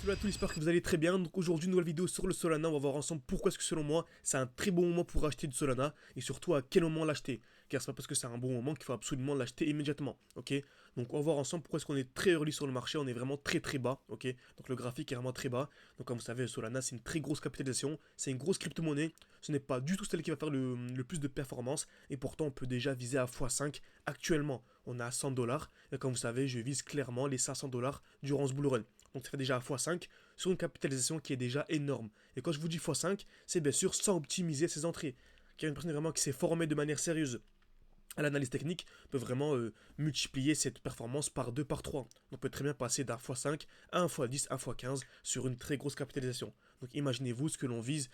Salut à tous, j'espère que vous allez très bien. Donc aujourd'hui, nouvelle vidéo sur le Solana. On va voir ensemble pourquoi est-ce que selon moi, c'est un très bon moment pour acheter du Solana et surtout à quel moment l'acheter. Car c'est pas parce que c'est un bon moment qu'il faut absolument l'acheter immédiatement. Ok. Donc on va voir ensemble pourquoi est-ce qu'on est très early sur le marché. On est vraiment très très bas. Ok. Donc le graphique est vraiment très bas. Donc comme vous savez, le Solana c'est une très grosse capitalisation. C'est une grosse crypto-monnaie. Ce n'est pas du tout celle qui va faire le plus de performance. Et pourtant, on peut déjà viser à x5. Actuellement, on est à 100 dollars. Et comme vous savez, je vise clairement les 500 dollars durant ce bull run. Donc ça fait déjà x5 sur une capitalisation qui est déjà énorme. Et quand je vous dis x5, c'est bien sûr sans optimiser ses entrées. Car une personne vraiment qui s'est formée de manière sérieuse à l'analyse technique peut vraiment multiplier cette performance par 2, par 3. On peut très bien passer d'un x5 à un x10, un x15 sur une très grosse capitalisation. Donc imaginez-vous ce que l'on vise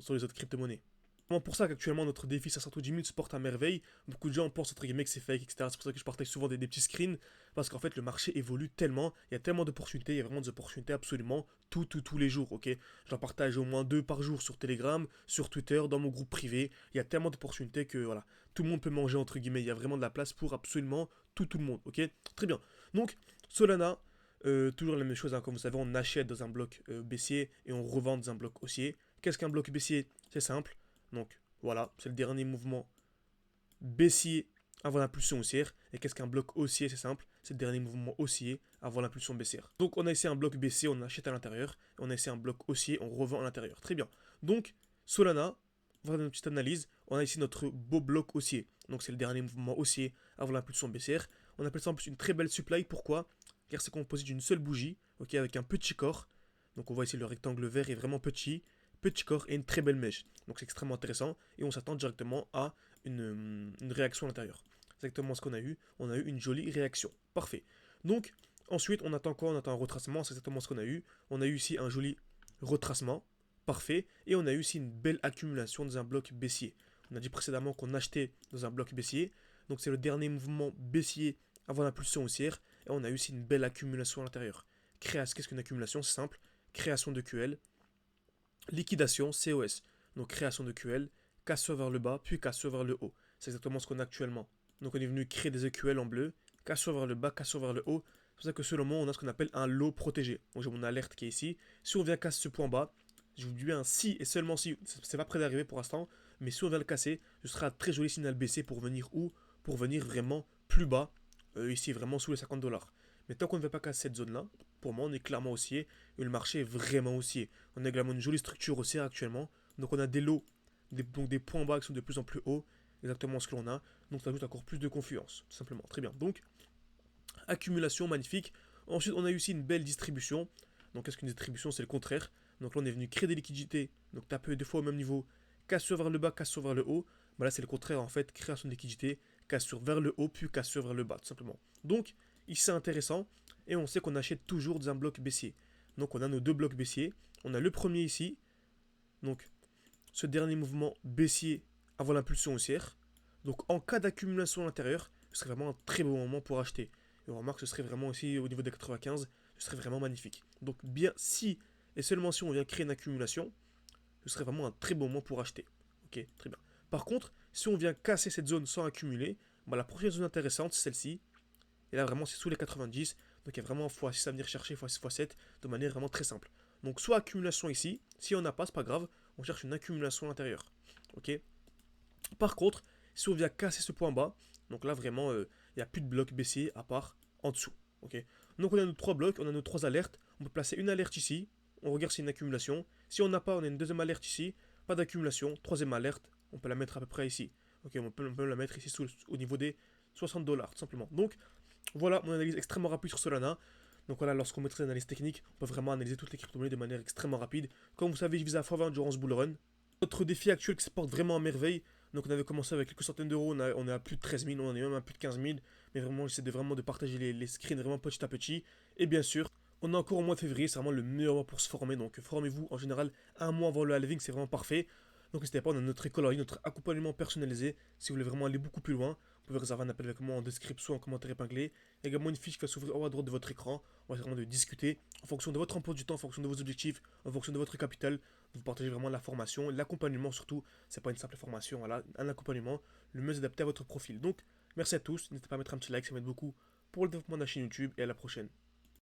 sur les autres crypto-monnaies. C'est pour ça qu'actuellement notre défi 510 000 se porte à merveille. Beaucoup de gens pensent entre guillemets que c'est fake, etc. C'est pour ça que je partage souvent des petits screens. Parce qu'en fait le marché évolue tellement, il y a tellement d'opportunités, il y a vraiment des opportunités absolument tous les jours, ok. J'en partage au moins 2 par jour sur Telegram, sur Twitter, dans mon groupe privé. Il y a tellement d'opportunités que voilà, tout le monde peut manger entre guillemets. Il y a vraiment de la place pour absolument tout le monde, ok. Très bien. Donc Solana, toujours la même chose, hein, comme vous savez, on achète dans un bloc baissier et on revend dans un bloc haussier. Qu'est-ce qu'un bloc baissier? C'est simple. Donc voilà, c'est le dernier mouvement baissier avant l'impulsion haussière. Et qu'est-ce qu'un bloc haussier? C'est simple, c'est le dernier mouvement haussier avant l'impulsion baissière. Donc on a ici un bloc baissier, on achète à l'intérieur. Et on a ici un bloc haussier, on revend à l'intérieur. Très bien. Donc Solana, on va faire une petite analyse. On a ici notre beau bloc haussier. Donc c'est le dernier mouvement haussier avant l'impulsion baissière. On appelle ça en plus une très belle supply. Pourquoi? Car c'est composé d'une seule bougie, ok, avec un petit corps. Donc on voit ici le rectangle vert est vraiment petit corps et une très belle mèche. Donc c'est extrêmement intéressant et on s'attend directement à une réaction à l'intérieur. Exactement ce qu'on a eu. On a eu une jolie réaction. Parfait. Donc ensuite on attend quoi? On attend un retracement. C'est exactement ce qu'on a eu. On a eu ici un joli retracement. Parfait. Et on a eu ici une belle accumulation dans un bloc baissier. On a dit précédemment qu'on achetait dans un bloc baissier. Donc c'est le dernier mouvement baissier avant l'impulsion haussière. Et on a eu ici une belle accumulation à l'intérieur. Qu'est-ce qu'une accumulation? C'est simple. Création de QL. Liquidation, COS. Donc création de QL, cassure vers le bas, puis cassure vers le haut. C'est exactement ce qu'on a actuellement. Donc on est venu créer des EQL en bleu, cassure vers le bas, cassure vers le haut. C'est pour ça que selon moi, on a ce qu'on appelle un lot protégé. Donc j'ai mon alerte qui est ici. Si on vient casser ce point bas, je vous dis bien si et seulement si, c'est pas prêt d'arriver pour l'instant, mais si on vient le casser, ce sera un très joli signal baissé pour venir où? Pour venir vraiment plus bas, ici vraiment sous les 50 dollars. Mais tant qu'on ne va pas casser cette zone-là, pour moi, on est clairement haussier et le marché est vraiment haussier. On a également une jolie structure haussière actuellement. Donc on a des lots, donc des points bas qui sont de plus en plus hauts, exactement ce que l'on a. Donc ça ajoute encore plus de confiance, tout simplement. Très bien. Donc, accumulation magnifique. Ensuite, on a eu aussi une belle distribution. Donc qu'est-ce qu'une distribution? C'est le contraire. Donc là, on est venu créer des liquidités. Donc taper deux fois au même niveau. Cassure vers le bas, cassure vers le haut. Bah là, c'est le contraire en fait. Création de liquidité, cassure vers le haut, puis cassure vers le bas, tout simplement. Donc, ici, c'est intéressant. Et on sait qu'on achète toujours dans un bloc baissier. Donc on a nos deux blocs baissiers. On a le premier ici. Donc ce dernier mouvement baissier avant l'impulsion haussière. Donc en cas d'accumulation à l'intérieur, ce serait vraiment un très bon moment pour acheter. Et on remarque que ce serait vraiment ici au niveau des 95, ce serait vraiment magnifique. Donc bien si et seulement si on vient créer une accumulation, ce serait vraiment un très bon moment pour acheter. Ok, très bien. Par contre, si on vient casser cette zone sans accumuler, bah, la prochaine zone intéressante, c'est celle-ci. Et là, vraiment, c'est sous les 90. Donc, il y a vraiment x6 à venir chercher, x6, x7, de manière vraiment très simple. Donc, soit accumulation ici. Si on n'a pas, c'est pas grave. On cherche une accumulation à l'intérieur. Ok. Par contre, si on vient casser ce point bas, donc là, vraiment, il n'y a plus de bloc baissier à part en dessous. Ok. Donc, on a nos trois blocs, on a nos trois alertes. On peut placer une alerte ici. On regarde si c'est une accumulation. Si on n'a pas, on a une deuxième alerte ici. Pas d'accumulation. Troisième alerte, on peut la mettre à peu près ici. Ok, on peut la mettre ici au niveau des 60 dollars, tout simplement. Donc, voilà mon analyse extrêmement rapide sur Solana. Donc voilà, lorsqu'on maîtrise l'analyse technique, on peut vraiment analyser toutes les crypto-monnaies de manière extrêmement rapide. Comme vous savez, je vise à x20 durant ce bull run. Notre défi actuel qui se porte vraiment à merveille. Donc on avait commencé avec quelques centaines d'euros, on est à plus de 13 000, on est même à plus de 15 000. Mais vraiment, j'essaie de partager les screens vraiment petit à petit. Et bien sûr, on est encore au mois de février, c'est vraiment le meilleur mois pour se former. Donc formez-vous en général un mois avant le halving, c'est vraiment parfait. Donc n'hésitez pas, on a notre école en ligne, notre accompagnement personnalisé. Si vous voulez vraiment aller beaucoup plus loin, vous pouvez réserver un appel avec moi en description, en commentaire épinglé. Il y a également une fiche qui va s'ouvrir en haut à droite de votre écran. On va vraiment de discuter en fonction de votre emploi du temps, en fonction de vos objectifs, en fonction de votre capital. Vous partagez vraiment la formation, l'accompagnement surtout. C'est pas une simple formation, voilà, un accompagnement, le mieux adapté à votre profil. Donc, merci à tous. N'hésitez pas à mettre un petit like, ça m'aide beaucoup pour le développement de la chaîne YouTube et à la prochaine.